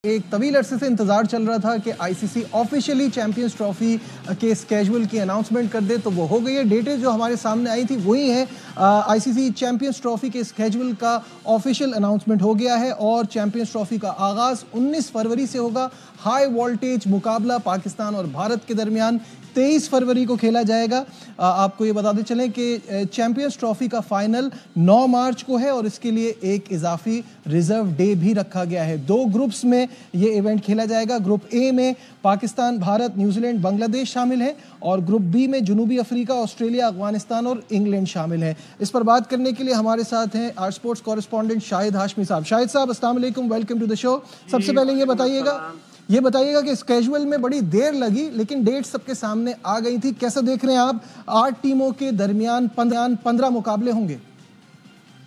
एक तवील अरसे से इंतजार चल रहा था कि आईसीसी ऑफिशियली चैंपियंस ट्रॉफी के स्केड्यूल की अनाउंसमेंट कर दे, तो वो हो गई है। डेटें जो हमारे सामने आई थी वही है। आईसीसी चैंपियंस ट्रॉफी के स्केड्यूल का ऑफिशियल अनाउंसमेंट हो गया है और चैंपियंस ट्रॉफी का आगाज 19 फरवरी से होगा। हाई वोल्टेज मुकाबला पाकिस्तान और भारत के दरमियान 23 फरवरी को खेला जाएगा। आपको ये बताते चलें कि चैंपियंस ट्रॉफी का फाइनल 9 मार्च को है और इसके लिए एक इजाफी रिजर्व डे भी रखा गया है। 2 ग्रुप्स में ये इवेंट खेला जाएगा। ग्रुप ए में पाकिस्तान, भारत, न्यूजीलैंड, बांग्लादेश शामिल है और ग्रुप बी में जनूबी अफ्रीका, ऑस्ट्रेलिया, अफगानिस्तान और इंग्लैंड शामिल है। इस पर बात करने के लिए हमारे साथ हैं our sports correspondent Shahid Hashmi साहब। शाहिद साहब, अस्सलाम वालेकुम, वेलकम टू द शो। सबसे पहले ये बताइएगा कि स्केड्यूल में बड़ी देर लगी लेकिन डेट सबके सामने आ गई थी। कैसा देख रहे हैं आप? 8 टीमों के दरमियान 15 मुकाबले होंगे।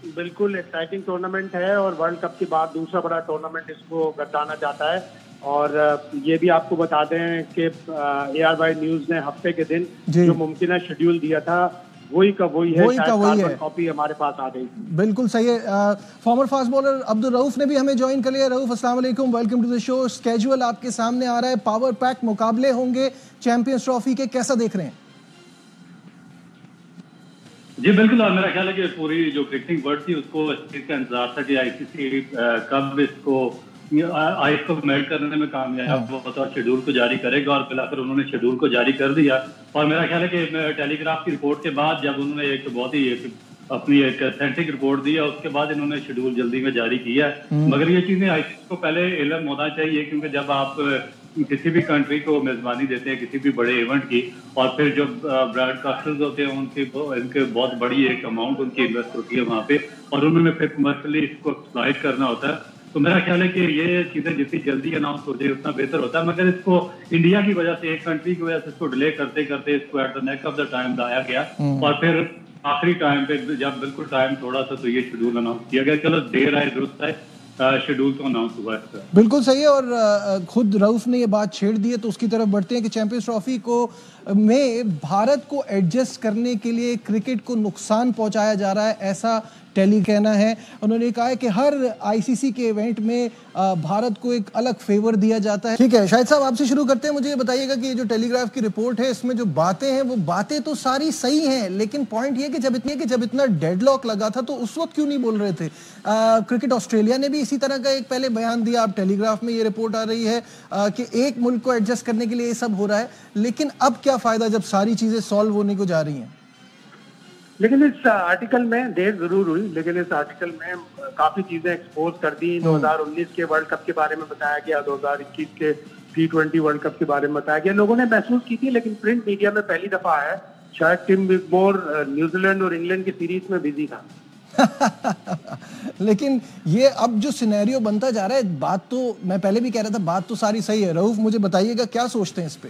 बिल्कुल एक्साइटिंग टूर्नामेंट है और वर्ल्ड कप के बाद दूसरा बड़ा टूर्नामेंट इसको गर्दाना जाता है। और ये भी आपको बता दें कि ARY न्यूज ने हफ्ते के दिन जो मुमकिन शेड्यूल दिया था वही का वही है। कॉपी हमारे पास आ गई। बिल्कुल सही है। Former fast bowler Abdul Rauf ने भी हमें ज्वाइन कर लिया। रऊफ, अस्सलाम वालेकुम, welcome to the show. Schedule आपके सामने आ रहा है, पावर पैक मुकाबले होंगे चैंपियंस ट्रॉफी के, कैसा देख रहे हैं? जी बिल्कुल, और मेरा ख्याल है कि पूरी जो क्रिकेटिंग वर्ल्ड थी उसको इस चीज का इंतजार था कि आईसीसी कब इसको आइस को मेल्ट करने में कामयाब होता और शेड्यूल को जारी करेगा, और फिलहाल उन्होंने शेड्यूल को जारी कर दिया। और मेरा ख्याल है कि टेलीग्राफ की रिपोर्ट के बाद जब उन्होंने एक बहुत ही अपनी एक ऑथेंटिक रिपोर्ट दी है उसके बाद इन्होंने शेड्यूल जल्दी में जारी किया है। मगर ये चीजें आईसीसी को पहले इल्म होना चाहिए, क्योंकि जब आप किसी भी कंट्री को मेजबानी देते हैं किसी भी बड़े इवेंट की, और फिर जो ब्रॉडकास्टर्स होते हैं उनके बहुत बड़ी एक अमाउंट उनकी इन्वेस्ट होती है वहाँ पे, और उन्होंने फिर कमर्शियली इसको एक्सप्लॉइट करना होता है। तो मेरा ख्याल है कि ये चीजें जितनी जल्दी अनाउंस हो जाए उतना बेहतर होता है। मगर इसको इंडिया की वजह से, एक कंट्री की वजह से इसको डिले करते करते इसको at the neck of the time लाया गया, और फिर आखिरी टाइम पे जब बिल्कुल टाइम थोड़ा सा तो ये शेड्यूल अनाउंस किया गया। चलो देर आए दुरुस्त है, शेड्यूल तो अनाउंस हुआ है। बिल्कुल सही है। और खुद रऊफ ने ये बात छेड़ दी है तो उसकी तरफ बढ़ते हैं कि चैंपियंस ट्रॉफी को में भारत को एडजस्ट करने के लिए क्रिकेट को नुकसान पहुंचाया जा रहा है, ऐसा टेली कहना है। उन्होंने कहा है कि हर आईसीसी के इवेंट में भारत को एक अलग फेवर दिया जाता है। ठीक है शाहिद साहब, आपसे शुरू करते हैं। मुझे ये बताइएगा कि ये जो टेलीग्राफ की रिपोर्ट है इसमें जो बातें हैं वो बातें तो सारी सही हैं, लेकिन पॉइंट ये कि जब इतना डेडलॉक लगा था तो उस वक्त क्यों नहीं बोल रहे थे? क्रिकेट ऑस्ट्रेलिया ने भी इसी तरह का एक पहले बयान दिया। अब टेलीग्राफ में ये रिपोर्ट आ रही है कि एक मुल्क को एडजस्ट करने के लिए ये सब हो रहा है, लेकिन अब क्या फायदा जब सारी चीजें सॉल्व होने को जा रही हैं? लेकिन इस आर्टिकल में देर जरूर हुई, लेकिन इस आर्टिकल में काफी चीजें एक्सपोज कर दी। 2019 के वर्ल्ड कप के बारे में बताया गया, 2021 के T20 वर्ल्ड कप के बारे में बताया गया। लोगों ने महसूस की थी, लेकिन प्रिंट मीडिया में पहली दफा है। शायद टिम विगमोर न्यूजीलैंड और इंग्लैंड की सीरीज में बिजी था। लेकिन ये अब जो सिनेरियो बनता जा रहा है, बात तो मैं पहले भी कह रहा था, बात तो सारी सही है। रऊफ, मुझे बताइएगा क्या सोचते हैं इस पे?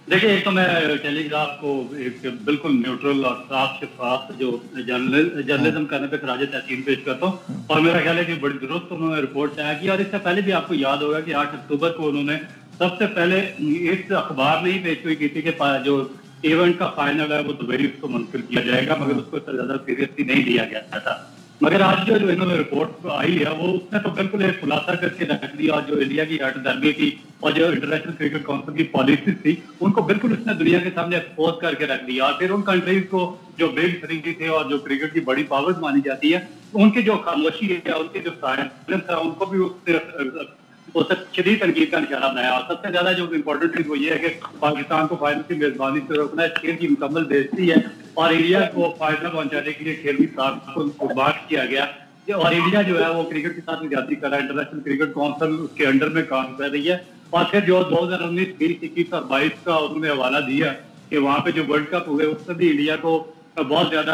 देखिए, एक तो मैं टेलीग्राफ को एक बिल्कुल न्यूट्रल और साफ शफाफ जो जर्नलिज्म करने पे खराज तहसीन पेश करता हूँ, और मेरा ख्याल है कि बड़ी दुरुस्त उन्होंने रिपोर्ट तैयार की। और इससे पहले भी आपको याद होगा कि 8 अक्टूबर को उन्होंने सबसे पहले इस अखबार में ही पेशगोई की थी कि जो इवेंट का फाइनल है वो दुबई उसको मुंतकिल किया जाएगा, मगर उसको ज्यादा सीरियसली नहीं लिया गया था। मगर आज जो इन्होंने रिपोर्ट आई है वो उसने तो बिल्कुल एक खुलासा करके रख दिया, और जो इंडिया की हटदर्मी थी और जो इंटरनेशनल क्रिकेट काउंसिल की पॉलिसी थी उनको बिल्कुल उसने दुनिया के सामने एक्सपोज करके रख दिया। और फिर उन कंट्रीज को जो बिग थ्री थे और जो क्रिकेट की बड़ी पावर्स मानी जाती है, उनकी जो खामोशी है, उनकी जो साइलेंस है, उनको भी उससे शदीद तनकीद का निशाना बनाया। और सबसे ज्यादा जो इम्पोर्टेंट चीज वो ये है कि पाकिस्तान को फाइनल की मेजबानी से रोकना है, खेल की मुकम्मल बेइज्जती है, और इंडिया को फायदा पहुंचाने के लिए खेल की साथ को बात किया गया। और इंडिया जो है वो क्रिकेट के साथ ज्यादा कर रहा है, इंटरनेशनल क्रिकेट काउंसिल उसके अंडर में काम कर रही है। और फिर जो 2019, 20, 21 और 22 का उन्होंने हवाला दिया कि वहाँ पे जो वर्ल्ड कप हुए उसमें भी इंडिया को बहुत ज्यादा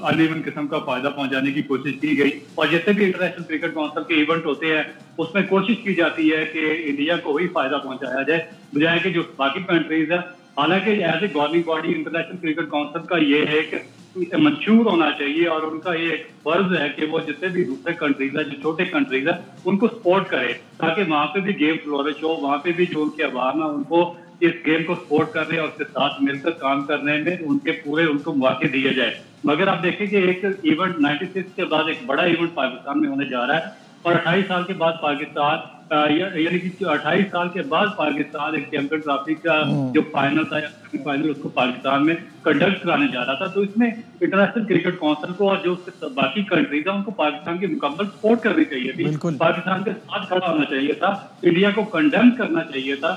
अनइवन किस्म का फायदा पहुंचाने की कोशिश की गई। और जितने भी इंटरनेशनल क्रिकेट काउंसिल के इवेंट होते हैं उसमें कोशिश की जाती है कि इंडिया को वही फायदा पहुंचाया जाए, बजाय कि जो बाकी कंट्रीज है। हालांकि as a governing body International Cricket Council का ये है कि मंशूर होना चाहिए, और उनका ये एक फर्ज है कि वो जितने भी दूसरे कंट्रीज है, जो छोटे कंट्रीज है, उनको सपोर्ट करे, ताकि वहां पे भी गेम फ्लोरिश हो, वहां पे भी जो उनके अवाम है उनको इस गेम को सपोर्ट करने और उसके साथ मिलकर काम करने में उनको मौके दिए जाए। मगर आप देखें कि एक इवेंट 96 के बाद एक बड़ा इवेंट पाकिस्तान में होने जा रहा है, और 28 साल के बाद पाकिस्तान यानी कि 28 साल के बाद पाकिस्तान एक चैंपियन ट्रॉफी का जो फाइनल था या सेमीफाइनल उसको पाकिस्तान में कंडक्ट कराने जा रहा था। तो इसमें इंटरनेशनल क्रिकेट काउंसिल को और जो उसके बाकी कंट्रीज है उनको पाकिस्तान की मुकम्मल सपोर्ट करनी चाहिए थी, पाकिस्तान के साथ खड़ा होना चाहिए था, इंडिया को कंडेम करना चाहिए था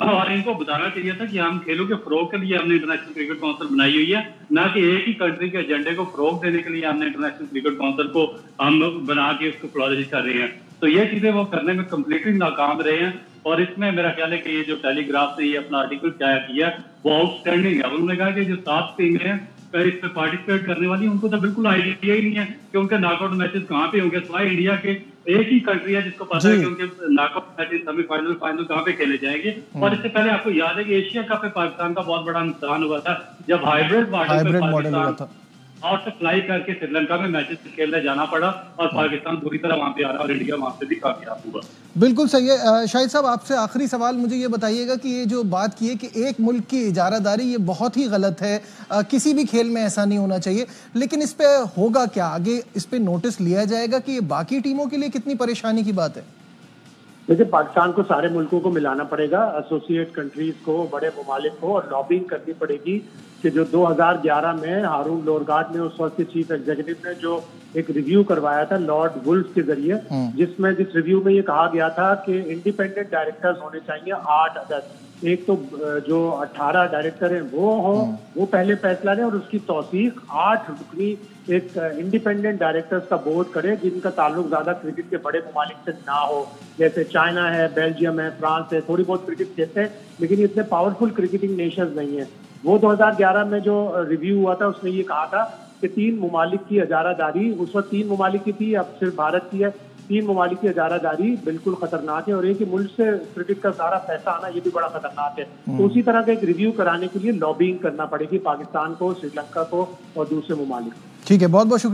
और इनको बताना चाहिए था कि हम खेलों के फरोग के लिए हमने इंटरनेशनल क्रिकेट काउंसिल बनाई हुई है, ना कि एक ही कंट्री के एजेंडे को फरोग देने के लिए हमने इंटरनेशनल क्रिकेट काउंसिल को हम बना के उसको फ्लॉरिश कर रहे हैं। तो ये चीजें वो करने में कम्प्लीटली नाकाम रहे हैं और इसमें मेरा ख्याल है कि ये जो टेलीग्राफ ने ये अपना आर्टिकल तैयार किया वो आउटस्टैंडिंग है। उन्होंने कहा कि जो 7 टीमें हैं इसमें पार्टिसिपेट करने वाली उनको तो बिल्कुल आइडिया ही नहीं है कि उनके नॉकआउट मैचेस कहाँ पे होंगे, सिवाय इंडिया के एक ही कंट्री है जिसको पता है कि उनके नॉकआउट मैचेस सेमीफाइनल फाइनल कहाँ पे खेले जाएंगे। और इससे पहले आपको याद है कि एशिया कप पे पाकिस्तान का बहुत बड़ा नुकसान हुआ था जब हाइब्रिड मॉडल हुआ था और से फ्लाई करके श्रीलंका में मैचेस खेलने जाना पड़ा और पाकिस्तान पूरी तरह वहां पे आ रहा और इंडिया वहां से भी कामयाब हुआ। बिल्कुल सही है। शाहिद साहब आपसे आखिरी सवाल मुझे ये बताइएगा कि ये जो बात की है कि एक मुल्क की इजारादारी ये बहुत ही गलत है, किसी भी खेल में ऐसा नहीं होना चाहिए, लेकिन इस पे होगा क्या आगे, इस पे नोटिस लिया जाएगा कि ये बाकी टीमों के लिए कितनी परेशानी की बात है? देखिए पाकिस्तान को सारे मुल्कों को मिलाना पड़ेगा, एसोसिएट कंट्रीज को, बड़े ममालिक को, और लॉबिंग करनी पड़ेगी कि जो 2011 में हारून लोरगाट ने उस वक्त के चीफ एग्जीक्यूटिव ने जो एक रिव्यू करवाया था लॉर्ड वुल्फ के जरिए, जिस रिव्यू में ये कहा गया था कि इंडिपेंडेंट डायरेक्टर्स होने चाहिए 8 अदद, एक तो जो 18 डायरेक्टर हैं वो हों, वो पहले फैसला लें और उसकी तौसीक 8 रुकनी एक इंडिपेंडेंट डायरेक्टर्स का बोर्ड करे जिनका ताल्लुक ज्यादा क्रिकेट के बड़े ममालिक से ना हो, जैसे चाइना है, बेल्जियम है, फ्रांस है, थोड़ी बहुत क्रिकेट खेलते हैं लेकिन इतने पावरफुल क्रिकेटिंग नेशंस नहीं है। वो 2011 में जो रिव्यू हुआ था उसमें ये कहा था कि 3 ममालिक की इजारादारी, उस वक्त 3 ममालिक की थी, अब सिर्फ भारत की है, 3 ममालिक की इजारादारी बिल्कुल खतरनाक है और एक ही मुल्क से क्रिकेट का सारा पैसा आना ये भी बड़ा खतरनाक है। तो उसी तरह का एक रिव्यू कराने के लिए लॉबिंग करना पड़ेगी पाकिस्तान को, श्रीलंका को और दूसरे ममालिक को। ठीक है, बहुत बहुत शुक्रिया।